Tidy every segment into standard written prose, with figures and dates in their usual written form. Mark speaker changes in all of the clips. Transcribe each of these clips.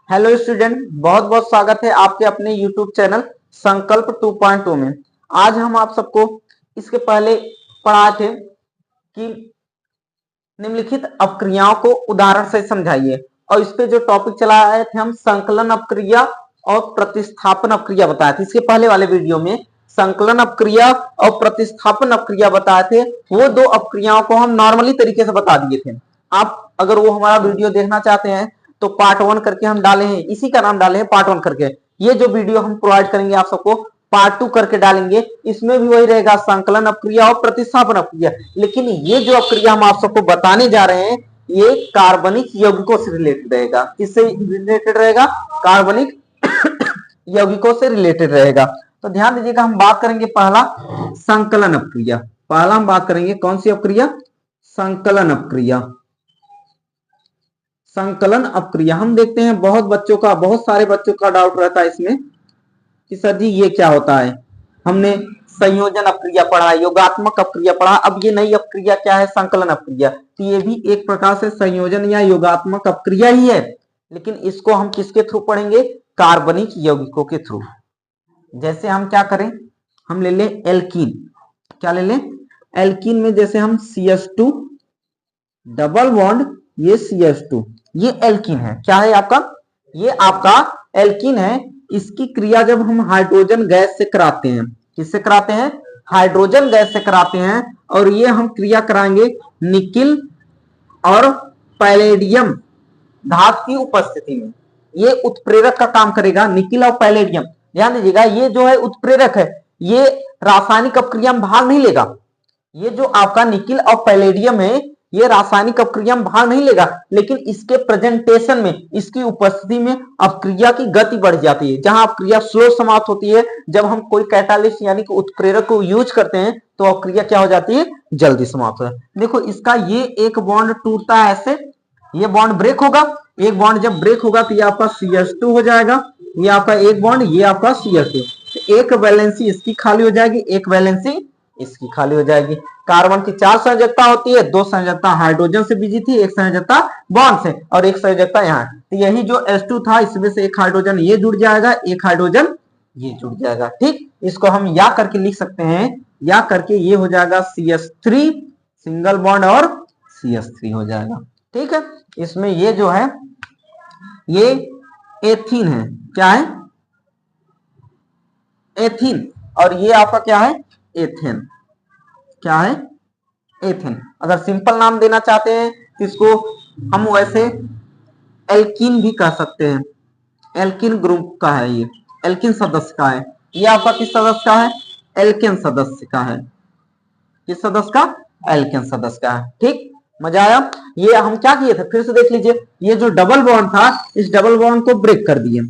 Speaker 1: Hello student, बहुत बहुत स्वागत है आपके अपने यूट्यूब चैनल संकल्प 2.2 में। आज हम आप सबको इसके पहले पढ़ाए थे कि निम्नलिखित अपक्रियाओं को उदाहरण से समझाइए, और इस पे जो टॉपिक चलाए थे हम संकलन अपक्रिया और प्रतिस्थापन अपक्रिया बताए थे। इसके पहले वाले वीडियो में संकलन अपक्रिया और प्रतिस्थापन अपक्रिया बताए थे। वो दो अपक्रियाओं को हम नॉर्मली तरीके से बता दिए थे। आप अगर वो हमारा वीडियो देखना चाहते हैं तो पार्ट 1 करके हम डाले हैं, इसी का नाम डाले हैं पार्ट 1 करके। ये जो वीडियो हम प्रोवाइड करेंगे आप सबको पार्ट 2 करके डालेंगे, इसमें भी वही रहेगा संकलन अपक्रिया और प्रतिस्थापन अपक्रिया। लेकिन ये जो अपक्रिया हम आप सबको बताने जा रहे हैं ये कार्बनिक यौगिकों से रिलेटेड रहेगा। किससे रिलेटेड रहेगा? कार्बनिक यौगिकों से रिलेटेड रहेगा। तो ध्यान दीजिएगा, हम बात करेंगे पहला संकलन अपक्रिया। पहला हम बात करेंगे कौन सी अपक्रिया? संकलन अपक्रिया। संकलन अपक्रिया हम देखते हैं बहुत सारे बच्चों का डाउट रहता है इसमें कि सर जी ये क्या होता है। हमने संयोजन अपक्रिया पढ़ा, योगात्मक अपक्रिया पढ़ा, अब ये नई अपक्रिया क्या है? संकलन अपक्रिया। तो ये भी एक प्रकार से संयोजन या योगात्मक अपक्रिया ही है, लेकिन इसको हम किसके थ्रू पढ़ेंगे? कार्बनिक यौगिकों के थ्रू। जैसे हम क्या करें, हम ले लें एल्कीन। क्या ले लें? एल्कीन में जैसे हम CH2 डबल बॉन्ड, ये CH2, ये एल्कीन है। क्या है आपका? ये आपका एल्कीन है। इसकी क्रिया जब हम हाइड्रोजन गैस से कराते हैं, किससे कराते हैं? हाइड्रोजन गैस से कराते हैं। और ये हम क्रिया कराएंगे निकिल और पैलेडियम धातु की उपस्थिति में। ये उत्प्रेरक का काम करेगा, निकिल और पैलेडियम। ध्यान दीजिएगा, ये जो है उत्प्रेरक है, ये रासायनिक अपक्रिया में भाग नहीं लेगा। ये जो आपका निकिल और पैलेडियम है ये रासायनिक अपक्रिया में भाग नहीं लेगा, लेकिन इसके प्रेजेंटेशन में, इसकी उपस्थिति में अपक्रिया की गति बढ़ जाती है। जहां अपक्रिया स्लो समाप्त होती है, जब हम कोई कैटालिस्ट यानी कि उत्प्रेरक को यूज करते हैं तो अपक्रिया क्या हो जाती है? जल्दी समाप्त हो जाती है। देखो इसका ये एक बॉन्ड टूटता है ऐसे, ये बॉन्ड ब्रेक होगा। एक बॉन्ड जब ब्रेक होगा तो ये आपका CH2 हो जाएगा, ये आपका एक बॉन्ड, ये आपका CH2। एक वैलेंसी इसकी खाली हो जाएगी, एक वैलेंसी इसकी खाली हो जाएगी। कार्बन की 4 संयोजकता होती है, 2 संयोजकता हाइड्रोजन से बिजी थी, 1 संयोजकता बॉन्ड से, और 1 संयोजकता यहाँ। तो यही जो H2 था इसमें से एक हाइड्रोजन ये जुड़ जाएगा, एक हाइड्रोजन ये जुड़ जाएगा। ठीक, इसको हम या करके लिख सकते हैं, या करके ये हो जाएगा CH3 सिंगल बॉन्ड और CH3 हो जाएगा। ठीक है, इसमें ये जो है ये एथीन है। क्या है? एथीन। और ये आपका क्या है? एथेन। क्या है? एथेन। अगर सिंपल नाम देना चाहते हैं तो इसको हम वैसे एल्कीन भी कह सकते हैं। एल्कीन ग्रुप का है, ये एल्कीन सदस्य का है। ये आपका किस सदस्य का है? एल्केन सदस्य का है। किस सदस्य का? एल्केन सदस्य का है। ठीक, मजा आया? ये हम क्या किए थे फिर से देख लीजिए, ये जो डबल बॉन्ड था इस डबल बॉन्ड को ब्रेक कर दिए।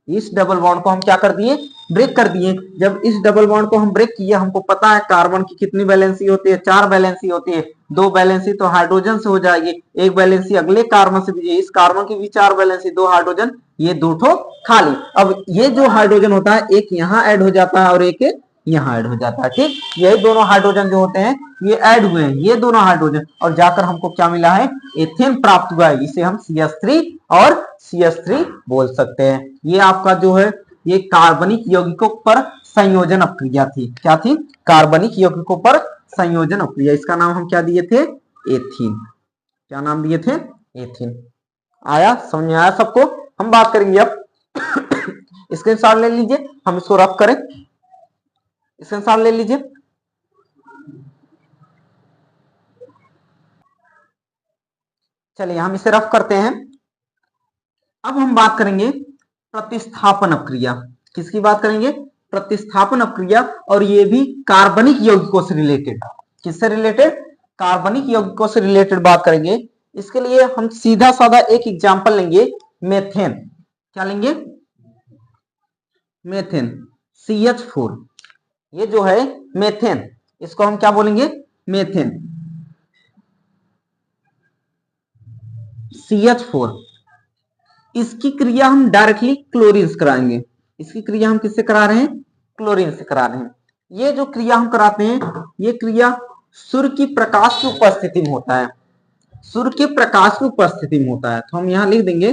Speaker 1: इस डबल बॉन्ड को हम क्या कर दिए? ब्रेक कर दिए। जब इस डबल बॉन्ड को हम ब्रेक किए, हमको पता है कार्बन की कितनी वैलेंसी होती है? 4 वैलेंसी होती है। 2 वैलेंसी तो हाइड्रोजन से हो जाएगी, 1 वैलेंसी अगले कार्बन से भी, इस कार्बन की भी 4 वैलेंसी, 2 हाइड्रोजन, ये 2 ठो खाली। अब ये जो हाइड्रोजन होता है एक यहाँ ऐड हो जाता है और एक यहाँ ऐड हो जाता है। ठीक, यही दोनों हाइड्रोजन जो होते हैं ये ऐड हुए हैं, ये दोनों हाइड्रोजन, और जाकर हमको क्या मिला है? एथेन प्राप्त हुआ है। इसे हम CH3 और CH3 बोल सकते हैं। ये आपका जो है ये कार्बनिक यौगिकों पर संयोजन अपक्रिया थी। क्या थी? कार्बनिक यौगिकों पर संयोजन अपक्रिया। इसका नाम हम क्या दिए थे? एथीन। क्या नाम दिए थे? एथीन। आया? समझ में आया सबको? हम बात करेंगे अब स्क्रीनशॉट ले लीजिए, हम इसको रफ करें। स्क्रीनशॉट ले लीजिए। चलिए हम इसे रफ करते हैं। अब हम बात करेंगे प्रतिस्थापन अपक्रिया। किसकी बात करेंगे? प्रतिस्थापन अपक्रिया। और ये भी कार्बनिक यौगिकों से रिलेटेड। किससे रिलेटेड? कार्बनिक यौगिकों से रिलेटेड बात करेंगे। इसके लिए हम सीधा साधा एक एग्जांपल लेंगे, मेथेन। क्या लेंगे? Methane, CH4। ये जो है मेथेन, इसको हम क्या बोलेंगे? Methane, CH4। इसकी क्रिया हम डायरेक्टली क्लोरीन से कराएंगे। इसकी क्रिया हम किससे करा रहे हैं? क्लोरीन से करा रहे हैं। ये जो क्रिया हम कराते हैं ये क्रिया सूर्य की प्रकाश की उपस्थिति में होता है। सूर्य के प्रकाश की उपस्थिति में होता है। तो हम यहां लिख देंगे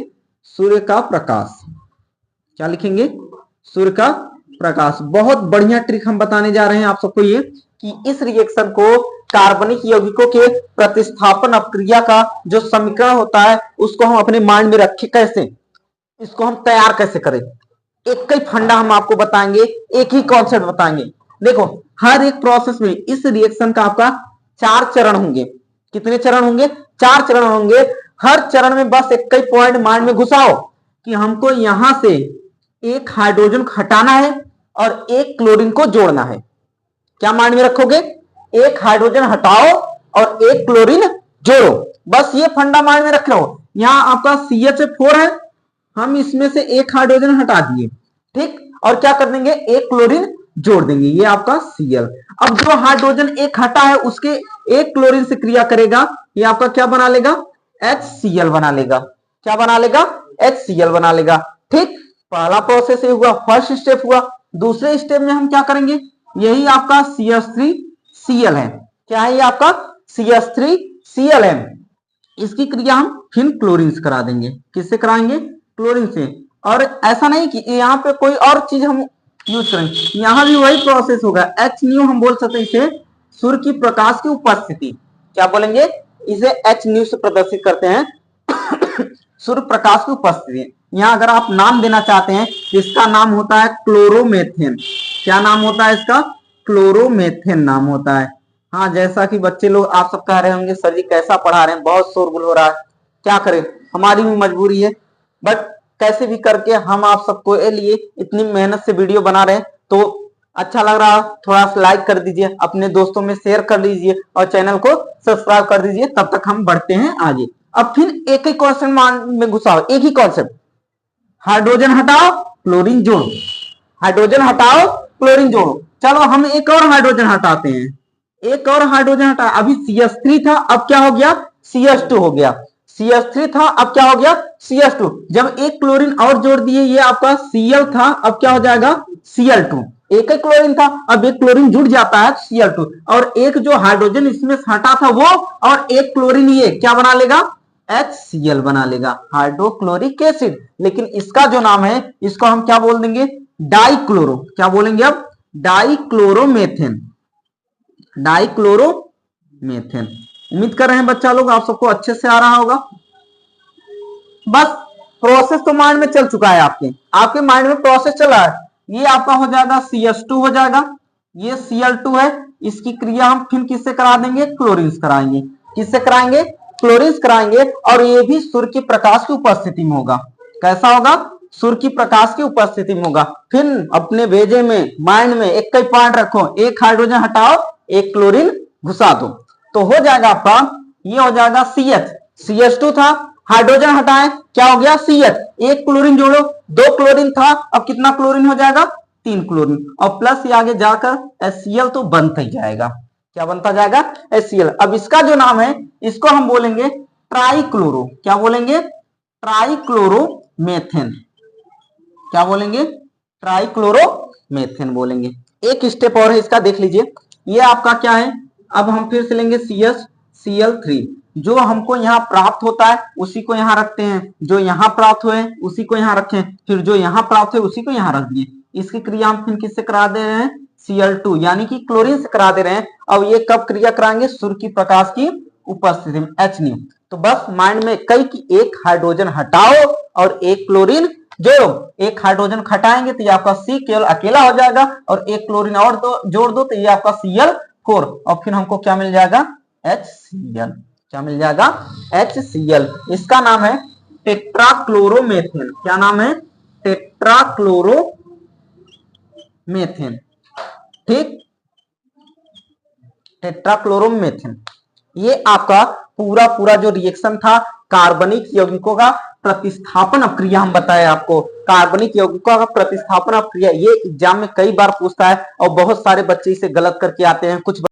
Speaker 1: सूर्य का प्रकाश। क्या लिखेंगे? सूर्य का प्रकाश। बहुत बढ़िया ट्रिक हम बताने जा रहे हैं आप सबको ये कि इस रिएक्शन को कार्बनिक यौगिकों के प्रतिस्थापन अपक्रिया का जो समीकरण होता है उसको हम अपने माइंड में रखें, कैसे इसको हम तैयार कैसे करें। एक ही फंडा हम आपको बताएंगे, एक ही कॉन्सेप्ट बताएंगे। देखो हर एक प्रोसेस में इस रिएक्शन का आपका 4 चरण होंगे। कितने चरण होंगे? 4 चरण होंगे। हर चरण में बस एक ही पॉइंट माइंड में घुसाओ कि हमको यहां से एक हाइड्रोजन हटाना है और एक क्लोरीन को जोड़ना है। क्या माइंड में रखोगे? एक हाइड्रोजन हटाओ और एक क्लोरीन जोड़ो। बस ये फंडा माइंड में रख लो। यहां आपका CH4 है, हम इसमें से एक हाइड्रोजन हटा दिए, ठीक, और क्या कर देंगे? एक क्लोरीन जोड़ देंगे, ये आपका Cl। अब जो हाइड्रोजन एक हटा है उसके एक क्लोरीन से क्रिया करेगा, ये आपका क्या बना लेगा? HCl बना लेगा। क्या बना लेगा? HCl बना लेगा। ठीक, पहला प्रोसेस ये हुआ, फर्स्ट स्टेप हुआ। दूसरे स्टेप में हम क्या करेंगे? यही आपका CH3Cl है। क्या है ये आपका? CH3Cl है। इसकी क्रिया हम फिर क्लोरीन से करा देंगे। किससे कराएंगे? क्लोरीन से। और ऐसा नहीं कि यहाँ पे कोई और चीज हम यूज करेंगे, यहाँ भी वही प्रोसेस होगा। H हम बोल सकते हैं इसे सूर्य की प्रकाश की उपस्थिति। क्या बोलेंगे? इसे H से प्रदर्शित करते हैं सूर्य प्रकाश की उपस्थिति। यहाँ अगर आप नाम देना चाहते हैं तो इसका नाम होता है क्लोरोमेथेन। क्या नाम होता है इसका? क्लोरोमेथेन नाम होता है। हाँ, जैसा कि बच्चे लोग आप सब कह रहे होंगे सर जी कैसा पढ़ा रहे हैं, बहुत शोरगुल हो रहा है, क्या करें, हमारी भी मजबूरी है, बट कैसे भी करके हम आप सबको लिए इतनी मेहनत से वीडियो बना रहे हैं। तो अच्छा लग रहा, थोड़ा सा लाइक कर दीजिए, अपने दोस्तों में शेयर कर लीजिए और चैनल को सब्सक्राइब कर दीजिए। तब तक हम बढ़ते हैं आगे। अब फिर एक ही कॉन्सेप्ट में घुसाओ, एक ही कॉन्सेप्ट, हाइड्रोजन हटाओ क्लोरीन जोड़ो, हाइड्रोजन हटाओ क्लोरीन जोड़ो। चलो हम एक और हाइड्रोजन हटाते हैं, एक और हाइड्रोजन हटा। अभी CH3 था, अब क्या हो गया? CH2 हो गया। CH3 था, अब क्या हो गया? CH2। जब एक क्लोरीन और जोड़ दिए, ये आपका Cl था, अब क्या हो जाएगा? Cl2। एक ही क्लोरीन था, अब एक क्लोरीन जुड़ जाता है Cl2, और एक जो हाइड्रोजन इसमें हटा था वो, और एक क्लोरीन ये क्या बना लेगा? HCl बना लेगा, हाइड्रोक्लोरिक एसिड। लेकिन इसका जो नाम है इसको हम क्या बोल देंगे? डाइक्लोरो। क्या बोलेंगे अब? डाइक्लोरोमेथेन। डाइक्लोरोमेथेन। उम्मीद कर रहे हैं बच्चा लोग आप सबको अच्छे से आ रहा होगा। बस प्रोसेस तो माइंड में चल चुका है, आपके माइंड में प्रोसेस चल रहा है। ये आपका हो जाएगा CH2 हो जाएगा, ये Cl2 है। इसकी क्रिया हम फिर किससे करा देंगे? क्लोरीन से कराएंगे। किससे कराएंगे? क्लोरीन से कराएंगे। और ये भी सूर्य की प्रकाश की उपस्थिति में होगा। कैसा होगा? सूर्य की प्रकाश की उपस्थिति में होगा। फिर अपने भेजे में माइंड में एक ही पॉइंट रखो, एक हाइड्रोजन हटाओ, एक क्लोरीन घुसा दो, तो हो जाएगा आपका, ये हो जाएगा CH। CH2 था, हाइड्रोजन हटाएं, क्या हो गया? CH। एक क्लोरीन जोड़ो, 2 क्लोरीन था, अब कितना क्लोरीन हो जाएगा? 3 क्लोरीन, और प्लस ये आगे जाकर HCl तो बनता ही जाएगा। क्या बनता जाएगा? HCl। अब इसका जो नाम है इसको हम बोलेंगे ट्राइक्लोरो। क्या बोलेंगे? ट्राइक्लोरोमेथेन। क्या बोलेंगे? ट्राइक्लोरोमेथेन बोलेंगे। एक स्टेप और है इसका, देख लीजिए। ये आपका क्या है? अब हम फिर से लेंगे CH-Cl3। जो हमको यहाँ प्राप्त होता है उसी को यहाँ रखते हैं, जो यहाँ प्राप्त हुए उसी को यहाँ रखें, फिर जो यहाँ प्राप्त हुए उसी को यहाँ रख दिए। इसकी क्रिया हम फिर किससे करा दे रहे हैं? Cl2 यानी कि क्लोरीन से करा दे रहे हैं। अब ये कब क्रिया कराएंगे? सूर्य की प्रकाश की उपस्थिति में, H। तो बस माइंड में कई कि एक हाइड्रोजन हटाओ और एक क्लोरीन जोड़ो। एक हाइड्रोजन हटाएंगे तो ये आपका C केवल अकेला हो जाएगा, और एक क्लोरीन और जोड़ दो तो ये आपका Cl4, और फिर हमको क्या मिल जाएगा? HCl। क्या मिल जाएगा? HCl। इसका नाम है टेट्राक्लोरोमेथेन। क्या नाम है? टेट्राक्लोरोमेथेन। ठीक, टेट्राक्लोरोमेथेन। ये आपका पूरा जो रिएक्शन था कार्बनिक यौगिकों का प्रतिस्थापन अपक्रिया हम बताए आपको। कार्बनिक यौगिकों का प्रतिस्थापन अपक्रिया ये एग्जाम में कई बार पूछता है, और बहुत सारे बच्चे इसे गलत करके आते हैं। कुछ